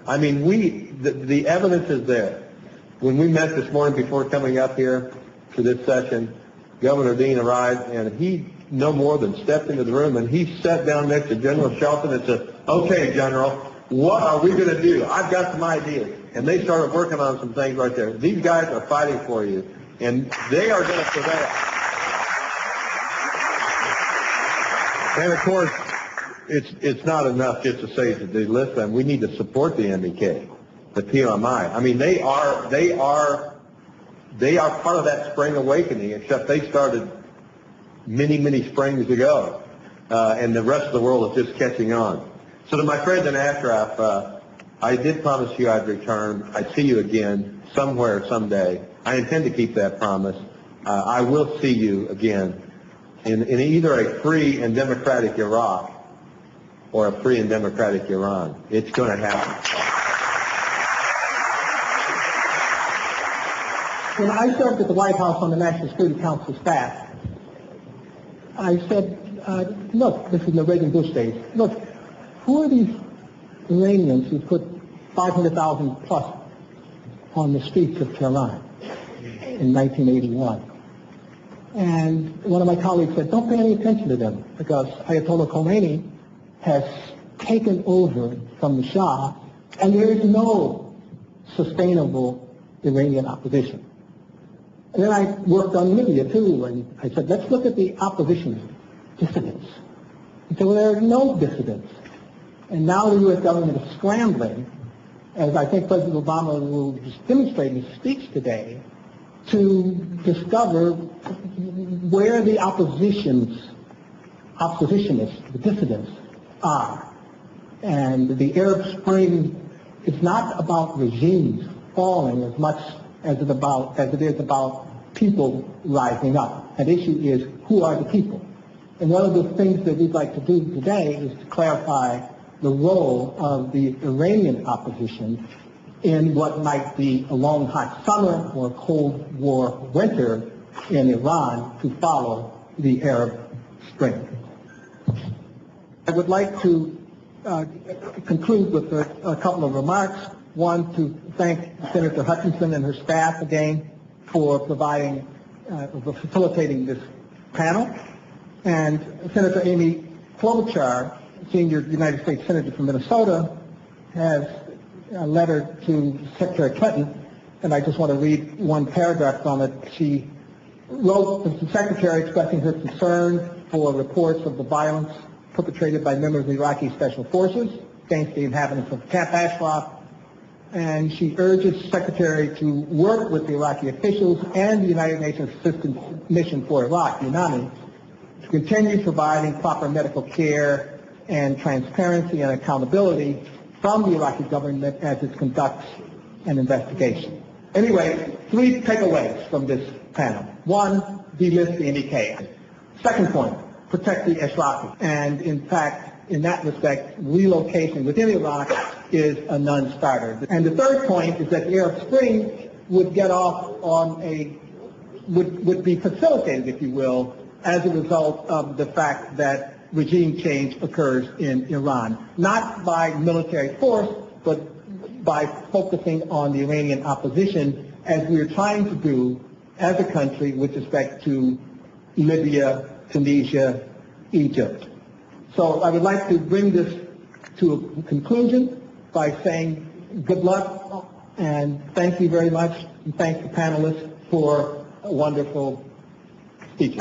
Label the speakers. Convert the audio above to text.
Speaker 1: I mean, the evidence is there. When we met this morning before coming up here to this session, Governor Dean arrived, and he no more than stepped into the room, and he sat down next to General Shelton and said, "Okay, General, what are we going to do? I've got some ideas." And they started working on some things right there. These guys are fighting for you, and they are going to prevail. And of course, it's not enough just to say to listen. We need to support the MEK, the PMI. I mean, they are part of that spring awakening, except they started many springs ago, and the rest of the world is just catching on. So to my friends in Ashraf, I did promise you I'd return. I'd see you again somewhere someday. I intend to keep that promise. I will see you again in either a free and democratic Iraq or a free and democratic Iran. It's going to happen.
Speaker 2: When I served at the White House on the National Security Council staff, I said, look, this is in the Reagan-Bush days, look, who are these Iranians who put 500,000 plus on the streets of Tehran in 1981? And one of my colleagues said, don't pay any attention to them, because Ayatollah Khomeini has taken over from the Shah, and there is no sustainable Iranian opposition. And then I worked on Libya too, and I said, let's look at the opposition dissidents. He said, well, there are no dissidents. And now the U.S. government is scrambling, as I think President Obama will demonstrate in his speech today, to discover where the oppositionists, the dissidents, are. And the Arab Spring is not about regimes falling as much as it is about people rising up. And the issue is, who are the people? And one of the things that we'd like to do today is to clarify the role of the Iranian opposition in what might be a long hot summer or a Cold War winter in Iran to follow the Arab Spring. I would like to conclude with a couple of remarks. One, to thank Senator Hutchinson and her staff again for facilitating this panel. And Senator Amy Klobuchar, senior United States Senator from Minnesota, has a letter to Secretary Clinton, and I just want to read one paragraph from it. She wrote to the Secretary expressing her concern for reports of the violence perpetrated by members of the Iraqi Special Forces against the inhabitants of Camp Ashraf, and she urges the Secretary to work with the Iraqi officials and the United Nations Assistance Mission for Iraq, UNAMI, to continue providing proper medical care and transparency and accountability from the Iraqi government as it conducts an investigation. Anyway, 3 takeaways from this panel. 1, delist the MEK. Second point, protect the Ashrafi. And in fact, in that respect, relocation within Iraq is a non-starter. And the third point is that the Arab Spring would get off on would be facilitated, if you will, as a result of the fact that regime change occurs in Iran, not by military force, but by focusing on the Iranian opposition, as we are trying to do as a country with respect to Libya, Tunisia, Egypt. So I would like to bring this to a conclusion by saying good luck and thank you very much, and thank the panelists for a wonderful speeches.